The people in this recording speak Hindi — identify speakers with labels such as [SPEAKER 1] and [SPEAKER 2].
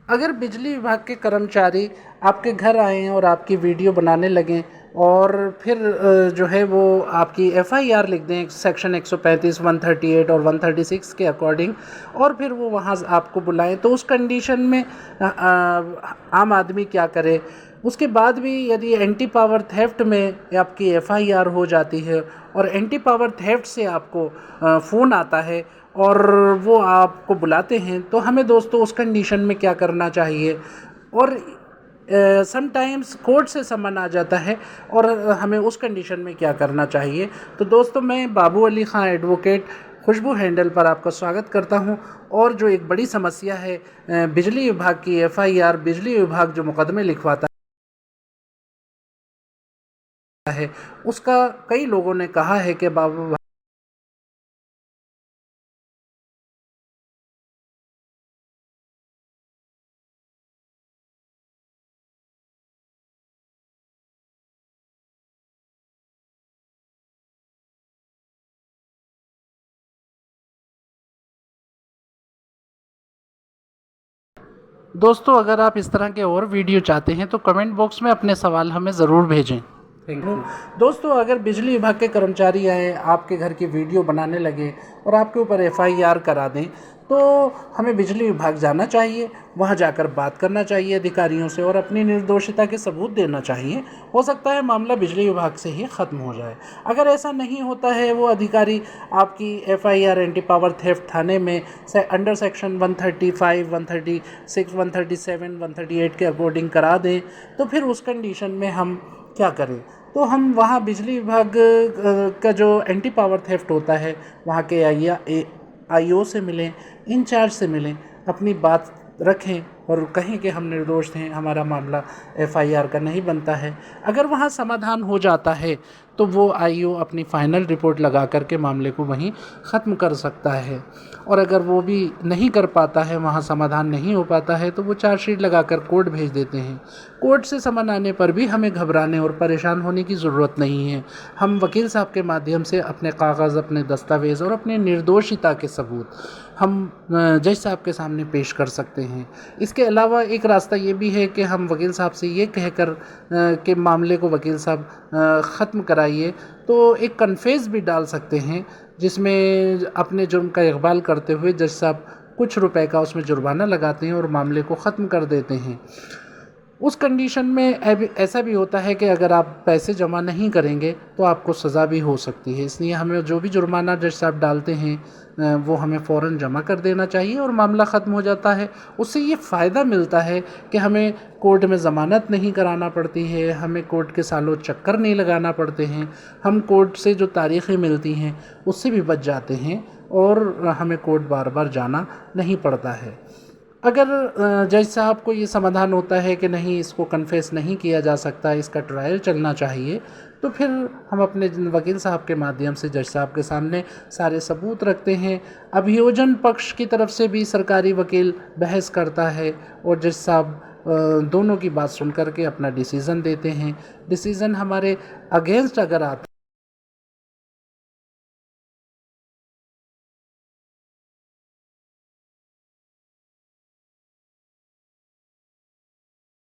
[SPEAKER 1] अगर बिजली विभाग के कर्मचारी आपके घर आएँ और आपकी वीडियो बनाने लगें और फिर जो है वो आपकी एफआईआर लिख दें सेक्शन 135, 138 और 136 के अकॉर्डिंग, और फिर वो वहाँ आपको बुलाएं, तो उस कंडीशन में आम आदमी क्या करे? उसके बाद भी यदि एंटी पावर थेफ्ट में आपकी एफआईआर हो जाती है और एंटी पावर थेफ्ट से आपको फ़ोन आता है और वो आपको बुलाते हैं, तो हमें दोस्तों उस कंडीशन में क्या करना चाहिए? और समटाइम्स कोर्ट से समन आ जाता है और हमें उस कंडीशन में क्या करना चाहिए? तो दोस्तों, मैं बाबू अली ख़ान एडवोकेट खुशबू हैंडल पर आपका स्वागत करता हूं। और जो एक बड़ी समस्या है बिजली विभाग की एफआईआर, बिजली विभाग जो मुकदमे लिखवाता है, उसका कई लोगों ने कहा है कि बाबू दोस्तों, अगर आप इस तरह के और वीडियो चाहते हैं तो कमेंट बॉक्स में अपने सवाल हमें ज़रूर भेजें। Thank you. दोस्तों, अगर बिजली विभाग के कर्मचारी आए, आपके घर की वीडियो बनाने लगे और आपके ऊपर एफआईआर करा दें, तो हमें बिजली विभाग जाना चाहिए, वहां जाकर बात करना चाहिए अधिकारियों से और अपनी निर्दोषिता के सबूत देना चाहिए। हो सकता है मामला बिजली विभाग से ही ख़त्म हो जाए। अगर ऐसा नहीं होता है, वो अधिकारी आपकी एफआईआर एंटी पावर थेफ्ट थाने में अंडर सेक्शन 135, 136, 137, 138 के अकॉर्डिंग करा दें, तो फिर उस कंडीशन में हम क्या करें? तो हम वहाँ बिजली विभाग का जो एंटी पावर थेफ्ट होता है, वहाँ के आईओ से मिलें, इंचार्ज से मिलें, अपनी बात रखें और कहें कि हम निर्दोष हैं, हमारा मामला एफआईआर का नहीं बनता है। अगर वहाँ समाधान हो जाता है तो वो आईओ अपनी फाइनल रिपोर्ट लगा करके मामले को वहीं ख़त्म कर सकता है। और अगर वो भी नहीं कर पाता है, वहाँ समाधान नहीं हो पाता है, तो वो चार्जशीट लगाकर कोर्ट भेज देते हैं। कोर्ट से समन आने पर भी हमें घबराने और परेशान होने की ज़रूरत नहीं है। हम वकील साहब के माध्यम से अपने कागज़, अपने दस्तावेज़ और अपने निर्दोषिता के सबूत हम जज साहब के सामने पेश कर सकते हैं। इसके अलावा एक रास्ता ये भी है कि हम वकील साहब से ये कहकर के मामले को वकील साहब ख़त्म कराइए, तो एक कन्फेस भी डाल सकते हैं, जिसमें अपने जुर्म का इकबाल करते हुए जज साहब कुछ रुपए का उसमें जुर्माना लगाते हैं और मामले को ख़त्म कर देते हैं। उस कंडीशन में ऐसा भी होता है कि अगर आप पैसे जमा नहीं करेंगे तो आपको सज़ा भी हो सकती है। इसलिए हमें जो भी जुर्माना जज साहब डालते हैं वो हमें फ़ौरन जमा कर देना चाहिए और मामला ख़त्म हो जाता है। उससे ये फ़ायदा मिलता है कि हमें कोर्ट में ज़मानत नहीं कराना पड़ती है, हमें कोर्ट के सालों चक्कर नहीं लगाना पड़ते हैं, हम कोर्ट से जो तारीखें मिलती हैं उससे भी बच जाते हैं और हमें कोर्ट बार बार जाना नहीं पड़ता है। अगर जज साहब को ये समाधान होता है कि नहीं, इसको कन्फेस नहीं किया जा सकता, इसका ट्रायल चलना चाहिए, तो फिर हम अपने वकील साहब के माध्यम से जज साहब के सामने सारे सबूत रखते हैं। अभियोजन पक्ष की तरफ से भी सरकारी वकील बहस करता है और जज साहब दोनों की बात सुन करके अपना डिसीज़न देते हैं। डिसीज़न हमारे अगेंस्ट अगर आता